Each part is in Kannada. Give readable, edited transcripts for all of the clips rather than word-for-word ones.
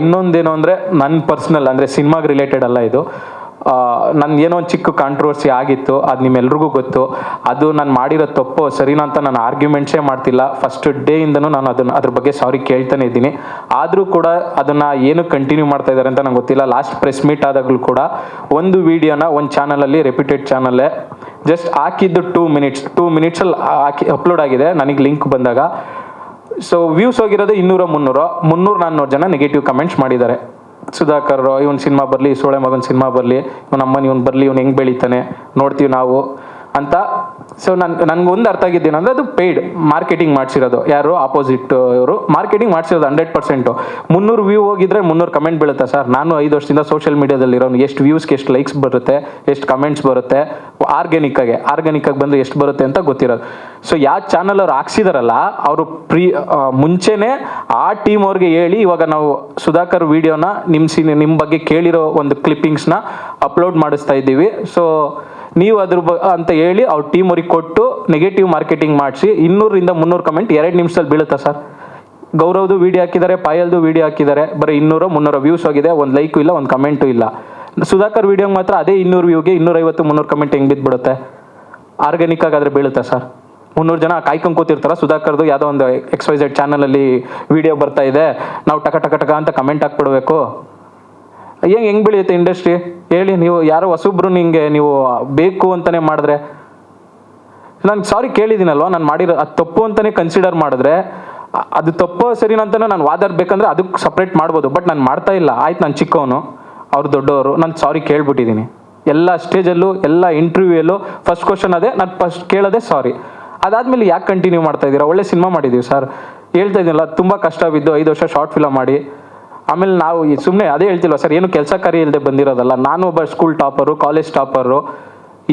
ಇನ್ನೊಂದೇನು ಅಂದರೆ ನನ್ನ ಪರ್ಸ್ನಲ್ ಅಂದರೆ ಸಿನಿಮಾಗೆ ರಿಲೇಟೆಡ್ ಅಲ್ಲ ಇದು. ನನ್ನ ಏನೋ ಒಂದು ಚಿಕ್ಕ ಕಾಂಟ್ರವರ್ಸಿ ಆಗಿತ್ತು, ಅದು ನಿಮ್ಮೆಲ್ರಿಗೂ ಗೊತ್ತು. ಅದು ನಾನು ಮಾಡಿರೋ ತಪ್ಪು ಸರಿನಾ ಅಂತ ನಾನು ಆರ್ಗ್ಯುಮೆಂಟ್ಸೇ ಮಾಡ್ತಿಲ್ಲ. ಫಸ್ಟ್ ಡೇಯಿಂದನೂ ನಾನು ಅದ್ರ ಬಗ್ಗೆ ಸಾರಿ ಕೇಳ್ತಾನೆ ಇದ್ದೀನಿ. ಆದರೂ ಕೂಡ ಅದನ್ನು ಏನು ಕಂಟಿನ್ಯೂ ಮಾಡ್ತಾ ಇದ್ದಾರೆ ಅಂತ ನಂಗೆ ಗೊತ್ತಿಲ್ಲ. ಲಾಸ್ಟ್ ಪ್ರೆಸ್ ಮೀಟ್ ಆದಾಗಲೂ ಕೂಡ ಒಂದು ವೀಡಿಯೋನ ಒಂದು ಚಾನಲಲ್ಲಿ, ರೆಪ್ಯೂಟೆಡ್ ಚಾನಲ್ಲೇ, ಜಸ್ಟ್ ಹಾಕಿದ್ದು 2 ಮಿನಿಟ್ಸಲ್ಲಿ ಅಪ್ಲೋಡ್ ಆಗಿದೆ ನನಗೆ ಲಿಂಕ್ ಬಂದಾಗ. ಸೊ ವ್ಯೂಸ್ ಹೋಗಿರೋದು 200-300 ಜನ ನೆಗೆಟಿವ್ ಕಮೆಂಟ್ಸ್ ಮಾಡಿದ್ದಾರೆ. ಸುಧಾಕರ್ ಇವನ್ ಸಿನಿಮಾ ಬರಲಿ, ಸೋಳೆ ಮಗನ ಸಿನಿಮಾ ಬರಲಿ, ಇವನ ಅಮ್ಮನ ಇವನು ಬರಲಿ, ಇವನು ಹೆಂಗೆ ಬೆಳೀತಾನೆ ನೋಡ್ತೀವಿ ನಾವು ಅಂತ. ಸೊ ನನಗೊಂದು ಅರ್ಥ ಆಗಿದ್ದೇನೆಂದರೆ ಅದು ಪೇಯ್ಡ್ ಮಾರ್ಕೆಟಿಂಗ್ ಮಾಡಿಸಿರೋದು. ಯಾರು ಆಪೋಸಿಟ್ ಇವರು ಮಾರ್ಕೆಟಿಂಗ್ ಮಾಡಿಸಿರೋದು 100%. 300 ವ್ಯೂ ಹೋಗಿದ್ರೆ 300 ಕಮೆಂಟ್ ಬೀಳುತ್ತಾ ಸರ್? ನಾನು 5 ವರ್ಷದಿಂದ ಸೋಷಿಯಲ್ ಮೀಡಿಯಾದಲ್ಲಿ ಇರೋನು. ಎಷ್ಟು ವ್ಯೂಸ್ಗೆ ಎಷ್ಟು ಲೈಕ್ಸ್ ಬರುತ್ತೆ, ಎಷ್ಟು ಕಮೆಂಟ್ಸ್ ಬರುತ್ತೆ, ಆರ್ಗ್ಯಾನಿಕ್ಕಾಗಿ ಬಂದು ಎಷ್ಟು ಬರುತ್ತೆ ಅಂತ ಗೊತ್ತಿರೋದು. ಸೊ ಯಾವ ಚಾನಲ್ ಅವ್ರು ಹಾಕ್ಸಿದಾರಲ್ಲ, ಅವರು ಮುಂಚೆನೇ ಆ ಟೀಮ್ ಅವ್ರಿಗೆ ಹೇಳಿ, ಇವಾಗ ನಾವು ಸುಧಾಕರ್ ವಿಡಿಯೋನ ನಿಮ್ಮ ಬಗ್ಗೆ ಕೇಳಿರೋ ಒಂದು ಕ್ಲಿಪ್ಪಿಂಗ್ಸ್ನ ಅಪ್ಲೋಡ್ ಮಾಡಿಸ್ತಾ ಇದ್ದೀವಿ, ಸೊ ನೀವು ಅಂತ ಹೇಳಿ ಅವ್ರ ಟೀಮ್ ಅವ್ರಿಗೆ ಕೊಟ್ಟು ನೆಗೆಟಿವ್ ಮಾರ್ಕೆಟಿಂಗ್ ಮಾಡಿಸಿ 200-300 ಕಮೆಂಟ್ 2 ನಿಮಿಷದಲ್ಲಿ ಬೀಳುತ್ತಾ ಸರ್? ಗೌರವ್ದು ವೀಡಿಯೋ ಹಾಕಿದ್ದಾರೆ, ಪಾಯಲ್ದು ವೀಡಿಯೋ ಹಾಕಿದ್ದಾರೆ, ಬರೀ 200-300 ವ್ಯೂಸ್ ಹೋಗಿದೆ, ಒಂದು ಲೈಕು ಇಲ್ಲ, ಒಂದು ಕಮೆಂಟು ಇಲ್ಲ. ಸುಧಾಕರ್ ವೀಡಿಯೋಗೆ ಮಾತ್ರ ಅದೇ 200 ವ್ಯೂಗೆ 250-300 ಕಮೆಂಟ್ ಹೆಂಗೆ ಬಿದ್ದುಬಿಡುತ್ತೆ? Organic ಆಗಾದರೆ ಬೀಳುತ್ತಾ sir? 300 ಜನ ಕಾಯ್ಕೊಂಡು ಕೂತಿರ್ತಾರ? ಸುಧಾಕರ್ದು ಯಾವುದೋ ಒಂದು XYZ ಚಾನಲಲ್ಲಿ ವೀಡಿಯೋ ಬರ್ತಾ ಇದೆ, ನಾವು ಟಕ ಅಂತ ಕಮೆಂಟ್ ಹಾಕ್ಬಿಡ್ಬೇಕು? ಹೆಂಗೆ ಬೆಳೆಯುತ್ತೆ ಇಂಡಸ್ಟ್ರಿ ಹೇಳಿ? ನೀವು ಯಾರೋ ಹೊಸಬ್ರು ನಿಂಗೆ ನೀವು ಬೇಕು ಅಂತಲೇ ಮಾಡಿದ್ರೆ, ನಾನು ಸಾರಿ ಕೇಳಿದ್ದೀನಲ್ವ, ನಾನು ಮಾಡಿರೋ ಅದು ತಪ್ಪು ಅಂತಲೇ ಕನ್ಸಿಡರ್ ಮಾಡಿದ್ರೆ, ಅದು ತಪ್ಪು ಸರಿನಾ ಅಂತಲೇ ನಾನು ವಾದಾಡಬೇಕಂದ್ರೆ ಅದಕ್ಕೆ ಸಪ್ರೇಟ್ ಮಾಡ್ಬೋದು. ಬಟ್ ನಾನು ಮಾಡ್ತಾ ಇಲ್ಲ. ಆಯ್ತು, ನಾನು ಚಿಕ್ಕವನು, ಅವ್ರು ದೊಡ್ಡವರು, ನಾನು ಸಾರಿ ಕೇಳ್ಬಿಟ್ಟಿದ್ದೀನಿ. ಎಲ್ಲ ಸ್ಟೇಜಲ್ಲೂ, ಎಲ್ಲ ಇಂಟರ್ವ್ಯೂಯಲ್ಲೂ ಫಸ್ಟ್ ಕ್ವಶನ್ ಅದೇ, ನಾನು ಫಸ್ಟ್ ಕೇಳೋದೇ ಸಾರಿ. ಅದಾದಮೇಲೆ ಯಾಕೆ ಕಂಟಿನ್ಯೂ ಮಾಡ್ತಾ ಇದ್ದೀರಾ? ಒಳ್ಳೆ ಸಿನಿಮಾ ಮಾಡಿದ್ದೀವಿ ಸರ್, ಹೇಳ್ತಾ ಇದ್ದೀನಲ್ಲ, ತುಂಬ ಕಷ್ಟ ಬಿದ್ದು 5 ವರ್ಷ ಶಾರ್ಟ್ ಫಿಲಮ್ ಮಾಡಿ, ಆಮೇಲೆ ನಾವು ಸುಮ್ಮನೆ ಅದೇ ಹೇಳ್ತಿಲ್ವ ಸರ್, ಏನು ಕೆಲಸ ಕಾರ್ಯ ಇಲ್ಲದೆ ಬಂದಿರೋದಲ್ಲ. ನಾನು ಒಬ್ಬ ಸ್ಕೂಲ್ ಟಾಪರು, ಕಾಲೇಜ್ ಟಾಪರು,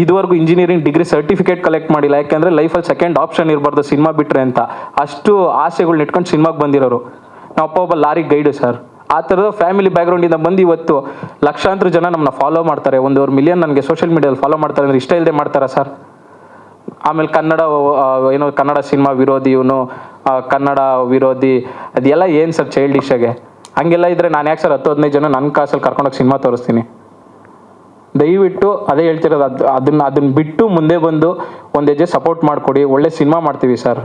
ಇದುವರೆಗೂ ಇಂಜಿನಿಯರಿಂಗ್ ಡಿಗ್ರಿ ಸರ್ಟಿಫಿಕೇಟ್ ಕಲೆಕ್ಟ್ ಮಾಡಿಲ್ಲ. ಯಾಕೆಂದರೆ ಲೈಫಲ್ಲಿ ಸೆಕೆಂಡ್ ಆಪ್ಷನ್ ಇರಬಾರ್ದು ಸಿನಿಮಾ ಬಿಟ್ಟರೆ ಅಂತ. ಅಷ್ಟು ಆಸೆಗಳ್ನ ಇಟ್ಕೊಂಡು ಸಿನಿಮಾಗೆ ಬಂದಿರೋರು. ನಾವಪ್ಪ ಒಬ್ಬ ಲಾರಿ ಗೈಡು ಸರ್. ಆ ಥರದ ಫ್ಯಾಮಿಲಿ ಬ್ಯಾಕ್ಗ್ರೌಂಡಿಂದ ಬಂದು ಇವತ್ತು ಲಕ್ಷಾಂತರ ಜನ ನಮ್ಮನ್ನ ಫಾಲೋ ಮಾಡ್ತಾರೆ. 1 ಮಿಲಿಯನ್ ನನಗೆ ಸೋಷಿಯಲ್ ಮೀಡಿಯಲ್ಲಿ ಫಾಲೋ ಮಾಡ್ತಾರೆ ಅಂದರೆ ಇಷ್ಟ ಇಲ್ಲದೆ ಮಾಡ್ತಾರಾ ಸರ್? ಆಮೇಲೆ ಕನ್ನಡ ಸಿನಿಮಾ ವಿರೋಧಿ, ಇವನು ಕನ್ನಡ ವಿರೋಧಿ, ಅದೆಲ್ಲ ಏನು ಸರ್ ಚೈಲ್ಡಿಶಾಗೆ? ಹಂಗೆಲ್ಲ ಇದ್ದರೆ ನಾನು ಯಾಕೆ ಸರ್ 10-15 ಜನ ನನ್ನ ಕಾಸಲ್ಲಿ ಕರ್ಕೊಂಡೋಗಿ ಸಿನಿಮಾ ತೋರಿಸ್ತೀನಿ? ದಯವಿಟ್ಟು ಅದೇ ಹೇಳ್ತಿರೋದು, ಅದನ್ನು ಬಿಟ್ಟು ಮುಂದೆ ಬಂದು ಒಂದು ಹೆಜ್ಜೆ ಸಪೋರ್ಟ್ ಮಾಡಿಕೊಡಿ. ಒಳ್ಳೆ ಸಿನಿಮಾ ಮಾಡ್ತೀವಿ ಸರ್.